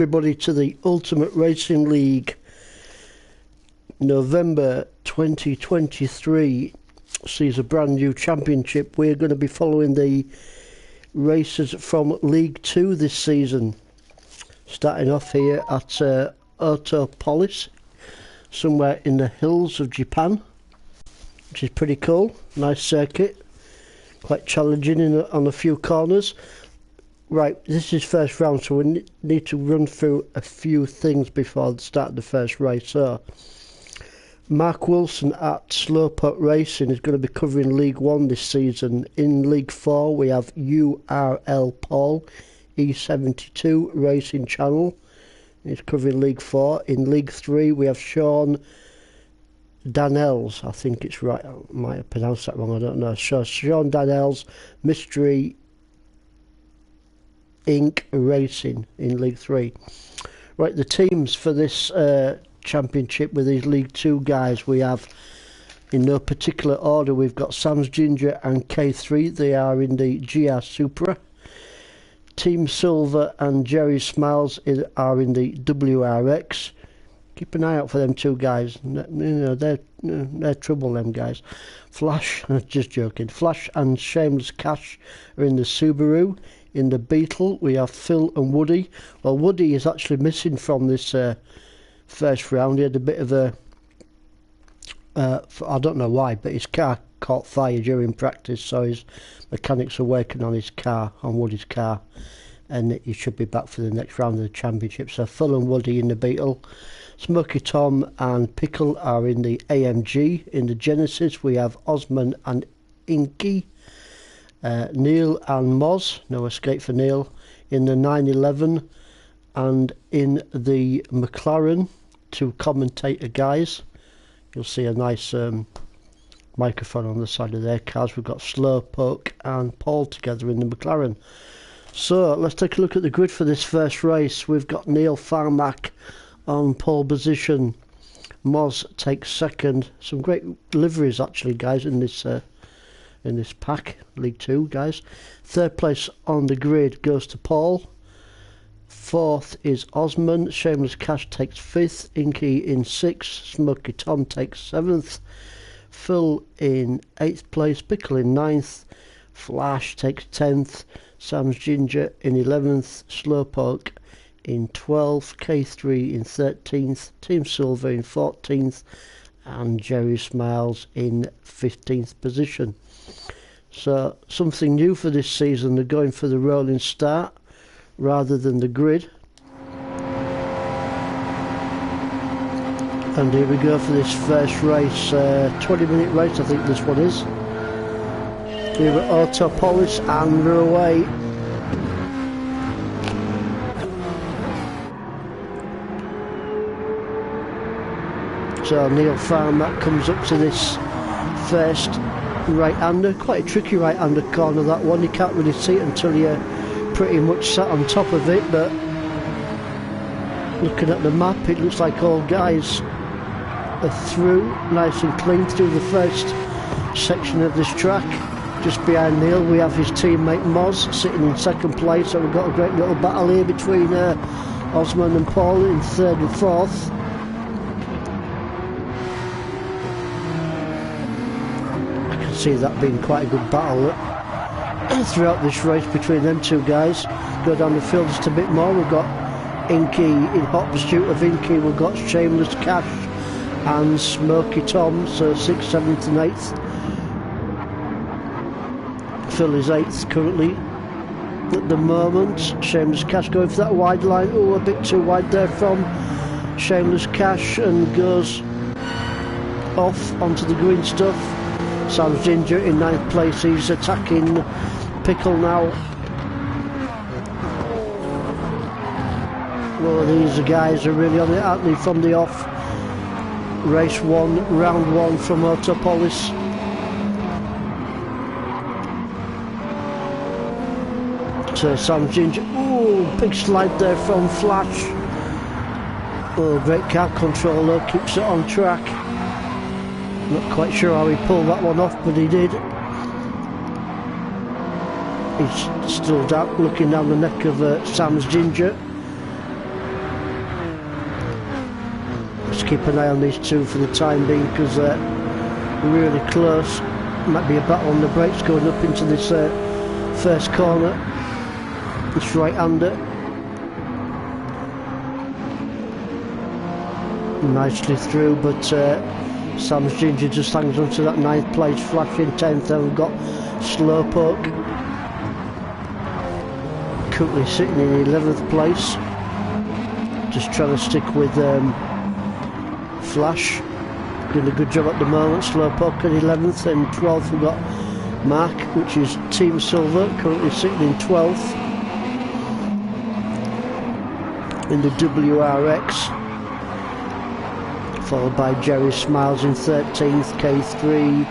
Everybody to the Ultimate Racing League November 2023 sees a brand new championship. We're going to be following the races from League 2 this season, starting off here at Autopolis, somewhere in the hills of Japan, which is pretty cool. Nice circuit, quite challenging on a few corners. Right, this is first round, so we need to run through a few things before the start of the first race. So, Mark Wilson at Slowpoke Racing is going to be covering League 1 this season. In League 4 we have URL Paul, E72 Racing Channel. He's covering League 4. In League 3 we have Sean Danels, I think it's right, I might have pronounced that wrong, I don't know. So Sean Danels, Mystery Inc. Racing in League 3. Right, the teams for this championship with these League 2 guys, we have, in no particular order, we've got Sam's Ginger and K3. They are in the GR Supra. Team Silver and Jerry Smiles are in the WRX. Keep an eye out for them two guys. You know, they're trouble, them guys. Flash, just joking. Flash and Shameless Cash are in the Subaru. In the Beetle we have Phil and Woody. Well, Woody is actually missing from this first round. He had a bit of a I don't know why, but his car caught fire during practice, so his mechanics are working on his car, on Woody's car, and he should be back for the next round of the championship. So Phil and Woody in the Beetle. Smoky Tom and Pickle are in the AMG. In the Genesis we have Osman and Inky. Neil and Moz, no escape for Neil, in the 911. And in the McLaren, two commentator guys. You'll see a nice microphone on the side of their cars. We've got Slowpoke and Paul together in the McLaren. So let's take a look at the grid for this first race. We've got Neil Farmack on pole position. Moz takes second. Some great liveries actually, guys, in this pack, League 2 guys. Third place on the grid goes to Paul. Fourth is Osman. Shameless Cash takes fifth. Inky in sixth. Smoky Tom takes seventh. Phil in eighth place. Pickle in ninth. Flash takes 10th. Sam's Ginger in 11th. Slowpoke in 12th. K3 in 13th. Team Silver in 14th. And Jerry Smiles in 15th position. So something new for this season, they're going for the rolling start rather than the grid. And here we go for this first race, 20-minute race I think this one is. Here at Autopolis, and we're away. So Neil Farmack comes up to this first right-hander, quite a tricky right-hander corner that one. You can't really see it until you're pretty much sat on top of it, but looking at the map it looks like all guys are through nice and clean through the first section of this track. Just behind Neil we have his teammate Moz sitting in second place, so we've got a great little battle here between Osman and Paul in third and fourth. See that being quite a good battle throughout this race between them two guys. Go down the field just a bit more. We've got Inky in hot pursuit of Inky. We've got Shameless Cash and Smoky Tom, so 6th, 7th and 8th. Phil is 8th currently at the moment. Shameless Cash going for that wide line. Oh, a bit too wide there from Shameless Cash, and goes off onto the green stuff. Sam's Ginger in 9th place, he's attacking Pickle now. Well, these guys are really on it, aren't they, from the off. Race 1, round 1 from Autopolis. So Sam's Ginger, oh, big slide there from Flash. Oh, great car control though, keeps it on track. Not quite sure how he pulled that one off, but he did. He's still looking down the neck of Sam's Ginger. keep an eye on these two for the time being because they're really close. Might be a battle on the brakes going up into this first corner. This right-hander. Nicely through, but Sam's Ginger just hangs on to that 9th place, flashing 10th. Then we've got Slowpoke currently sitting in 11th place, just trying to stick with Flash, doing a good job at the moment. Slowpoke at 11th, and 12th we've got Mark, which is Team Silver, currently sitting in 12th in the WRX, followed by Jerry Smiles in 13th, K3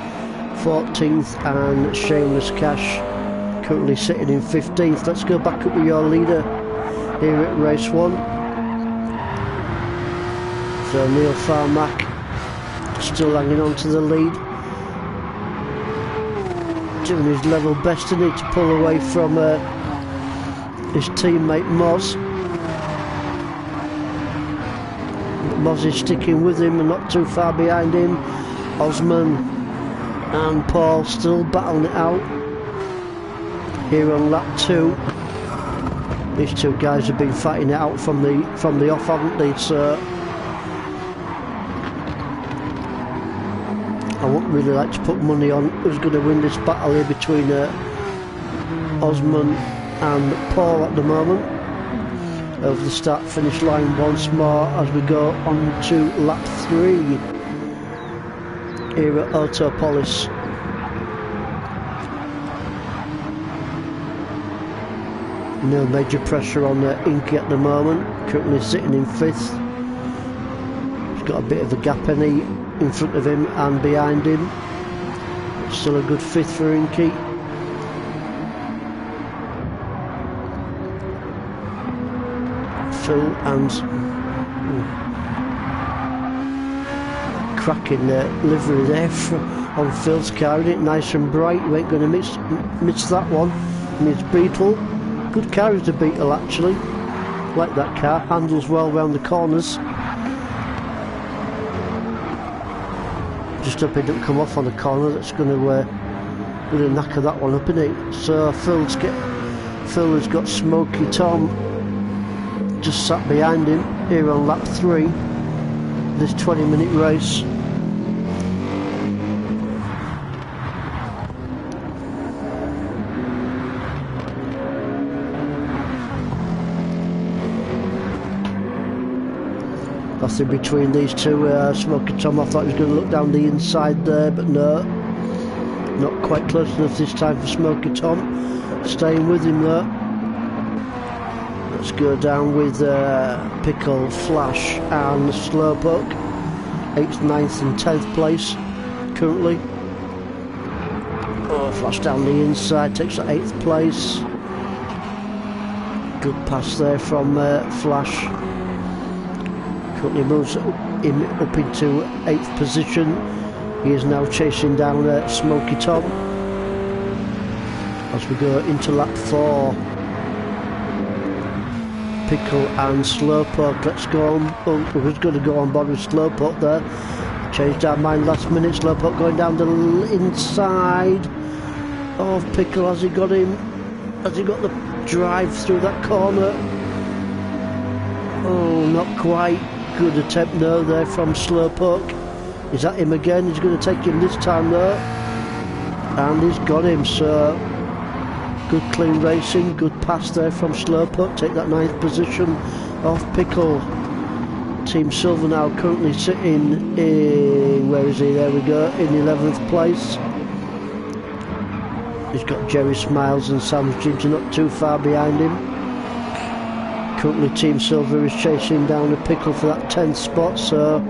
14th, and Shameless Cash currently sitting in 15th. Let's go back up with your leader here at race 1. So Neil Farmack still hanging on to the lead, doing his level best to need to pull away from his teammate Moz. Moz is sticking with him and not too far behind him. Osman and Paul still battling it out here on lap 2. These two guys have been fighting it out from the off, haven't they? So I wouldn't really like to put money on who's going to win this battle here between Osman and Paul at the moment. Over the start finish line once more as we go on to lap 3 here at Autopolis. No major pressure on Inky at the moment, currently sitting in 5th. He's got a bit of a gap in front of him and behind him. Still a good 5th for Inky. Phil and cracking livery there on Phil's car, isn't it? Nice and bright. You ain't going to miss that one. And it's Beetle. Good car is the Beetle actually. Like that car. Handles well round the corners. Just hope he don't come off on a corner. That's going to knacker that one up, isn't it? So Phil has got Smoky Tom just sat behind him here on lap 3, this 20-minute race. Nothing between these two. Smoky Tom, I thought he was going to look down the inside there, but no, not quite close enough this time for Smoky Tom. Staying with him there. Let's go down with Pickle, Flash and Slowpoke. 8th, 9th and 10th place currently. Oh, Flash down the inside, takes the 8th place. Good pass there from Flash. Currently moves him up into 8th position. He is now chasing down Smoky Tom. As we go into lap 4. Pickle and Slowpoke. Let's go on. Oh, we was going to go on board with Slowpoke there. Changed our mind last minute. Slowpoke going down the inside of Pickle. Has he got him? Has he got the drive through that corner? Oh, not quite. Good attempt though there from Slowpoke. Is that him again? He's going to take him this time though. And he's got him. So good clean racing, good pass there from Slowpoke, take that 9th position off Pickle. Team Silver now currently sitting in, where is he, there we go, in 11th place. He's got Jerry Smiles and Sam's Ginger not too far behind him. Currently Team Silver is chasing down a Pickle for that 10th spot, so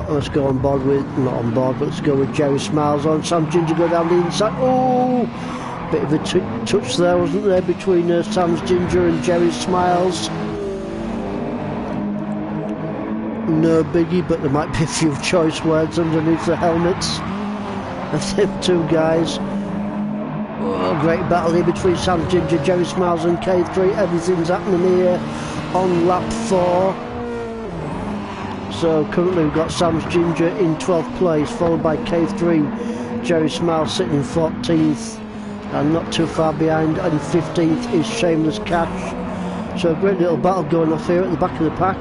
let's go on board with, not on board, but let's go with Jerry Smiles on. Sam Ginger go down the inside. Oh, bit of a touch there, wasn't there, between Sam's Ginger and Jerry Smiles. No biggie, but there might be a few choice words underneath the helmets of them two guys. Oh, Oh, great battle here between Sam Ginger, Jerry Smiles and K3. Everything's happening here on lap 4. So currently we've got Sam's Ginger in 12th place, followed by K3, Jerry Smiles sitting in 14th, and not too far behind, and 15th is Shameless Cash. So a great little battle going off here at the back of the pack.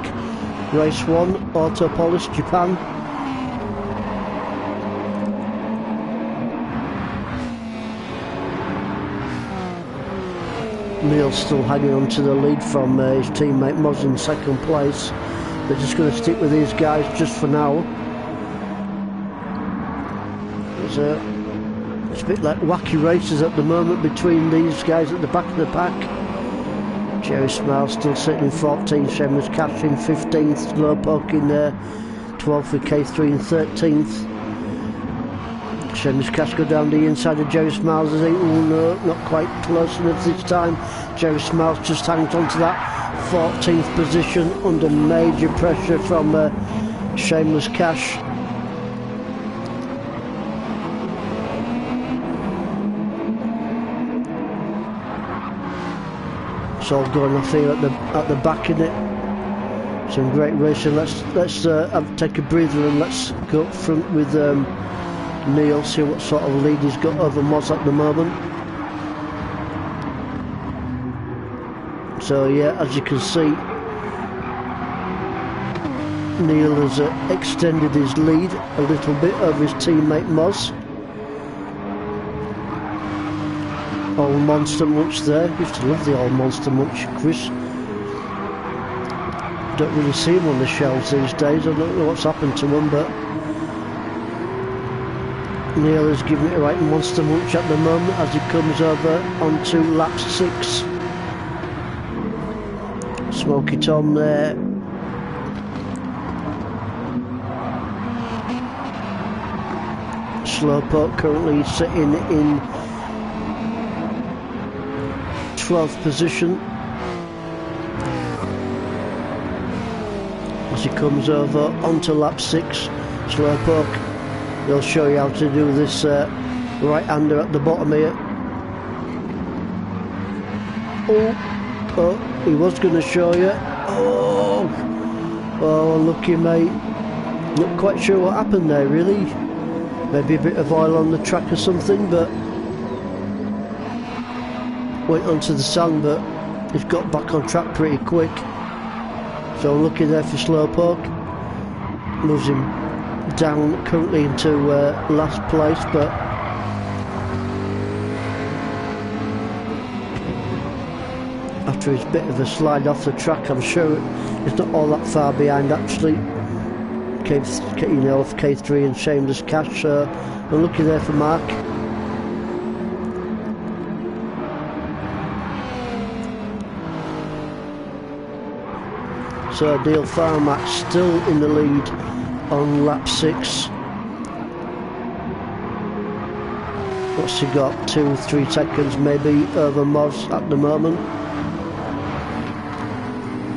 Race 1, Autopolis, Japan. Neil's still hanging on to the lead from his teammate Moz in 2nd place. They're just going to stick with these guys just for now. It's a bit like wacky races at the moment between these guys at the back of the pack. Jerry Smile still sitting in 14th, Shameless Cash in 15th, Slowpoke in 12th with K3 in 13th. Shameless Cash go down the inside of Jerry Smiles. I think, oh no, not quite close enough this time. Jerry Smiles just hangs on to that 14th position under major pressure from Shameless Cash. It's all going off here at the back, in it. Some great racing. Let's take a breather and let's go up front with Neil, see what sort of lead he's got over Moz at the moment. So yeah, as you can see, Neil has extended his lead a little bit over his teammate Moz. Old Monster Munch there. Used to love the old Monster Munch, Chris. Don't really see him on the shelves these days. I don't know what's happened to him, but Neil is giving it a right Monster Munch at the moment as he comes over onto lap 6. Smoky Tom there. Slowpoke currently sitting in 12th position as he comes over onto lap 6. Slowpoke, they'll show you how to do this right-hander at the bottom here. Oh, he was going to show you. Oh, unlucky mate. Not quite sure what happened there really. Maybe a bit of oil on the track or something, but went onto the sand, but he's got back on track pretty quick. So unlucky there for Slowpoke. Moves him down currently into last place, but after his bit of a slide off the track, I'm sure it's not all that far behind actually. Off K3 and Shameless Cash, so unlucky there for Mark. So Deal Farmax still in the lead on lap 6. What's he got? 2-3 seconds maybe over Moz at the moment.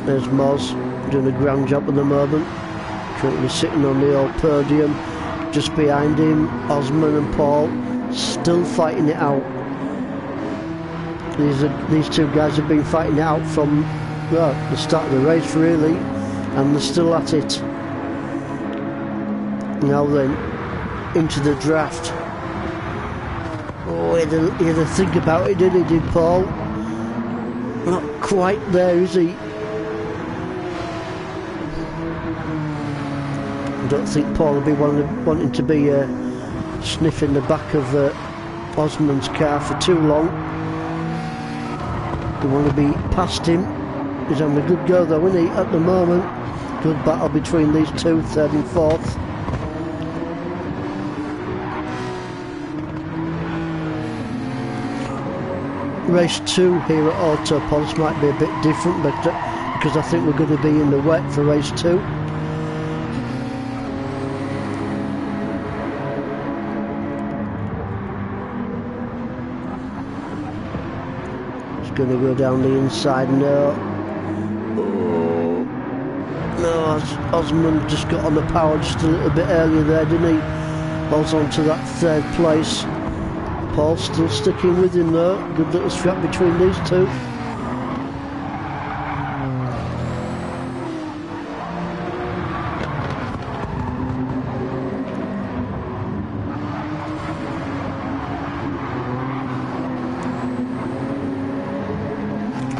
There's Moz doing a grand job at the moment. Currently sitting on the old podium. Just behind him, Osman and Paul still fighting it out. These two guys have been fighting it out from the start of the race really, and they're still at it. Now then, into the draft. Oh, he had to think about it, didn't he, Paul? Not quite there, is he? I don't think Paul will be wanting to be sniffing the back of Osman's car for too long. They want to be past him. He's having a good go though, isn't he, at the moment? Good battle between these two, 3rd and 4th. Race 2 here at Autopolis might be a bit different, but because I think we're going to be in the wet for race 2. Going to go down the inside now. Oh, no, Osman just got on the power just a little bit earlier there, didn't he? Holds on to that 3rd place. Paul still sticking with him though. Good little scrap between these two.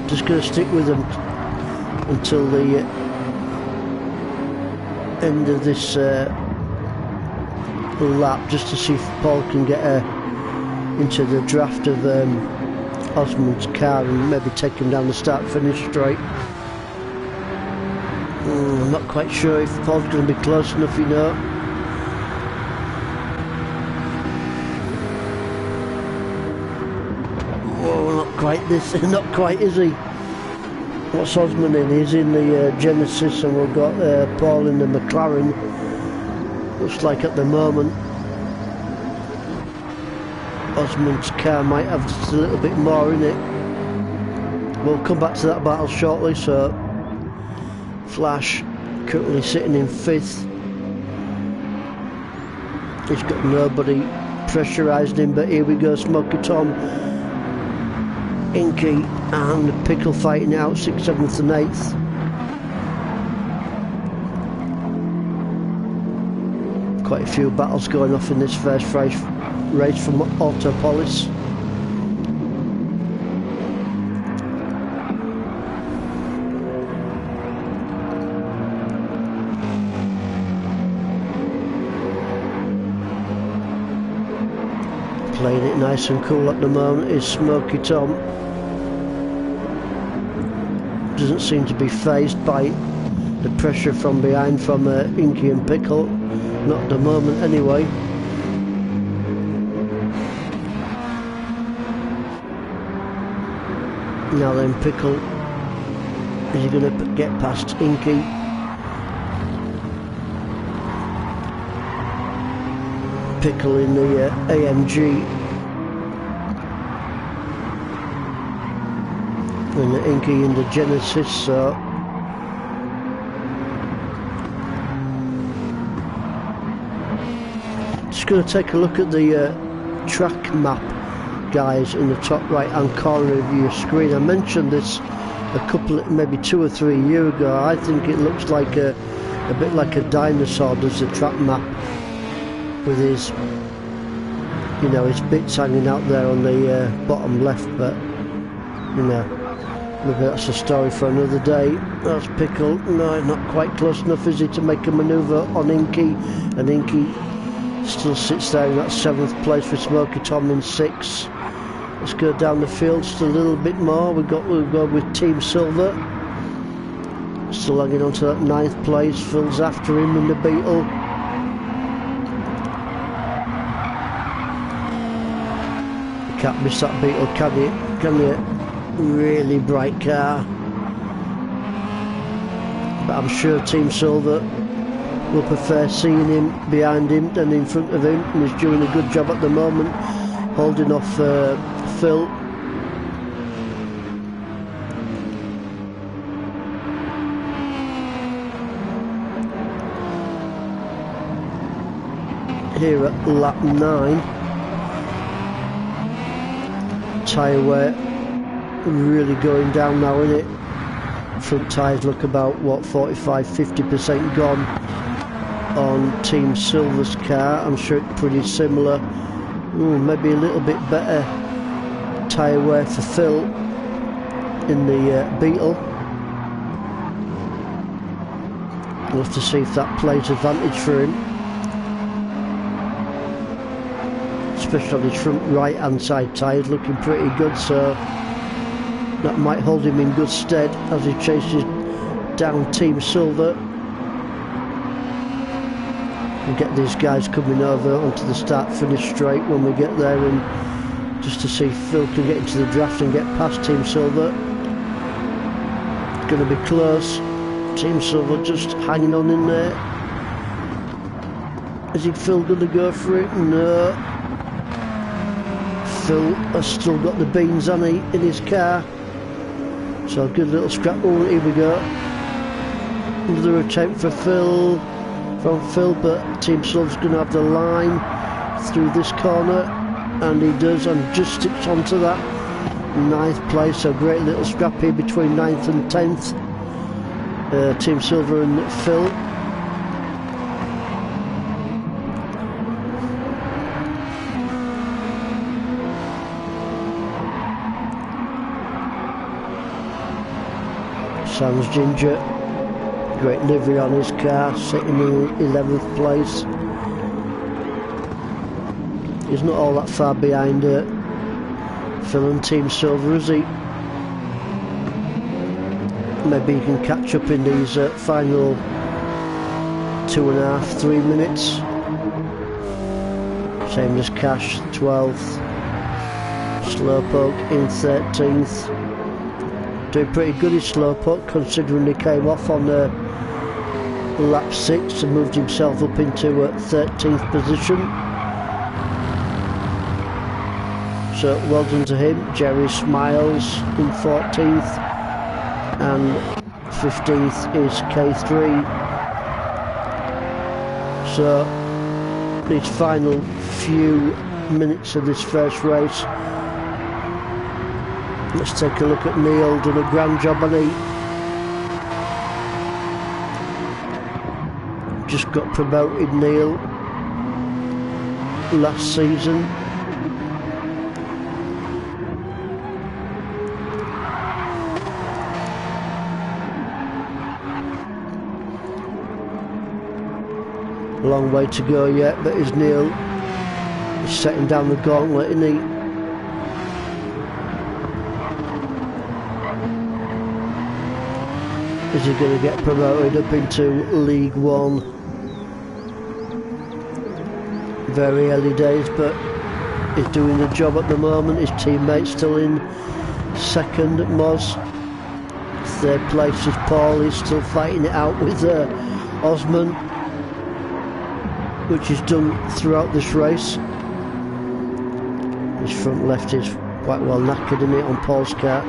Just going to stick with them until the end of this lap, just to see if Paul can get into the draft of Osmond's car and maybe take him down the start-finish straight. I'm not quite sure if Paul's going to be close enough, you know. Whoa, not quite this, not quite, is he? What's Osmond in? He's in the Genesis, and we've got Paul in the McLaren. Looks like at the moment Osmond's car might have just a little bit more in it. We'll come back to that battle shortly. So Flash currently sitting in 5th. He's got nobody pressurising him, but here we go, Smoky Tom, Inky and Pickle fighting out 6th, 7th and 8th. Quite a few battles going off in this first race from Autopolis. Playing it nice and cool at the moment is Smoky Tom. Doesn't seem to be fazed by the pressure from behind from Inky and Pickle. Not at the moment anyway. Now then, Pickle, is he going to get past Inky? Pickle in the AMG and the Inky in the Genesis, so just going to take a look at the track map, guys, in the top right hand corner of your screen. I mentioned this a couple, maybe 2 or 3 years ago. I think it looks like a bit like a dinosaur does the track map, with his, you know, his bits hanging out there on the bottom left, but you know, maybe that's a story for another day. That's Pickle. No, not quite close enough, is he, to make a manoeuvre on Inky, and Inky still sits there in that 7th place with Smoky Tom in 6th. Let's go down the field just a little bit more. We'll go with Team Silver, still hanging on to that 9th place. Phil's after him in the Beetle. Can't miss that Beetle, can you? Can you? Really bright car. But I'm sure Team Silver will prefer seeing him behind him than in front of him, and he's doing a good job at the moment, holding off Phil. Here at lap 9. Tyre wear really going down now, isn't it? Front tyres look about, what, 45–50% gone on Team Silver's car. I'm sure it's pretty similar. Maybe a little bit better tyre wear for Phil in the Beetle. We'll have to see if that plays advantage for him, especially on his front right hand side tyres looking pretty good, so that might hold him in good stead as he chases down Team Silver. We'll get these guys coming over onto the start finish straight when we get there, and just to see if Phil can get into the draft and get past Team Silver. It's going to be close. Team Silver just hanging on in there. Is Phil going to go for it? No. Phil has still got the beans on in his car, so a good little scrap. Oh, here we go, another attempt for Phil, from Phil, but Team Silver's going to have the line through this corner. and he does, and just sticks onto that. 9th place, so great little scrap here between 9th and 10th. Team Silver and Phil. Sans Ginger, great livery on his car, sitting in 11th place. He's not all that far behind Phil and Team Silver, is he? Maybe he can catch up in these final 2.5, 3 minutes. Same as Cash, 12th. Slowpoke in 13th. Doing pretty good in Slowpoke, considering he came off on lap 6 and moved himself up into 13th position. So well done to him. Jerry Smiles in 14th, and 15th is K3. So these final few minutes of this first race, let's take a look at Neil. Done a grand job on he. Just got promoted, Neil, last season. Long way to go yet, but is Neil is setting down the gauntlet, isn't he? Is he going to get promoted up into League One? Very early days, but he's doing the job at the moment. His teammate's still in 2nd, Moz. 3rd place is Paul. He's still fighting it out with Osman, which is done throughout this race. His front left is quite well knackered, isn't it, on Paul's car?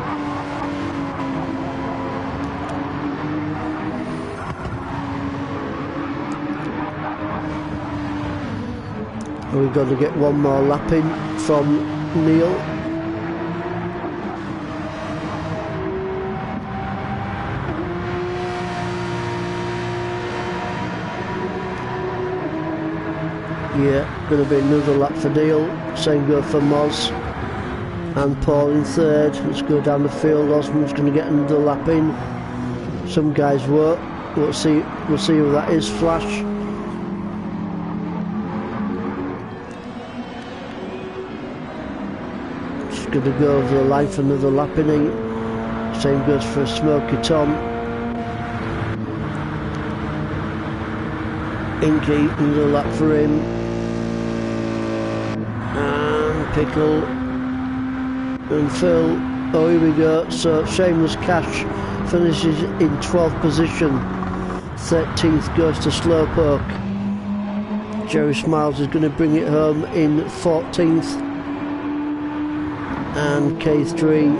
We're going to get one more lap in from Neil. Yeah, going to be another lap for Neil. Same go for Moz and Paul in 3rd. Let's go down the field. Osman's going to get another lap in. Some guys won't. We'll see who that is. Flash. Just going to go over the line for another lap in. Same goes for Smoky Tom. Inky, another lap for him. And Pickle and Phil. Oh, here we go. So Shameless Cash finishes in 12th position. 13th goes to Slowpoke. Jerry Smiles is going to bring it home in 14th. And K3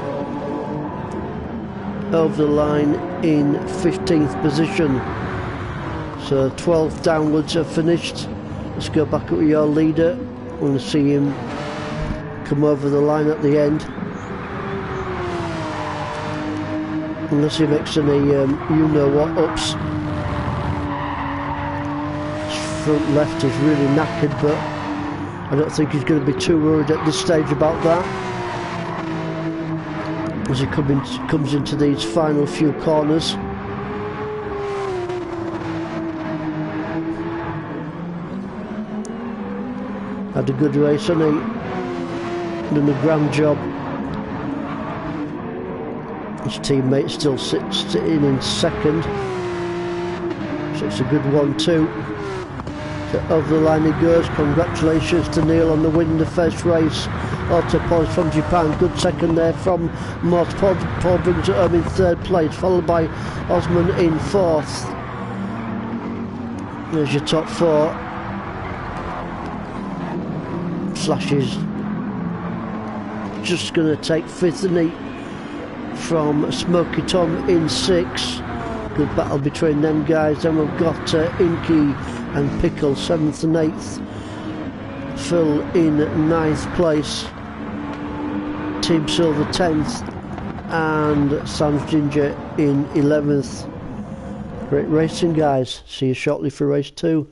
over the line in 15th position. So 12 downwards are finished. Let's go back up with your leader. I want to see him come over the line at the end. Unless he makes any you-know-what-ups. His front left is really knackered, but I don't think he's going to be too worried at this stage about that. As he comes into these final few corners. Had a good race, hasn't he? Done a grand job. His teammate still sitting in 2nd, so it's a good 1-2. So over the line he goes. Congratulations to Neil on the win in the first race. Auto points from Japan. Good 2nd there from Moss. Paul brings it home in 3rd place, followed by Osman in 4th. There's your top 4. Flash is just going to take 5th, isn't he? From Smoky Tom in 6th. Good battle between them guys. Then we've got Inky and Pickle 7th and 8th. Phil in 9th place, Team Silver 10th, and Sam's Ginger in 11th. Great racing, guys. See you shortly for race 2.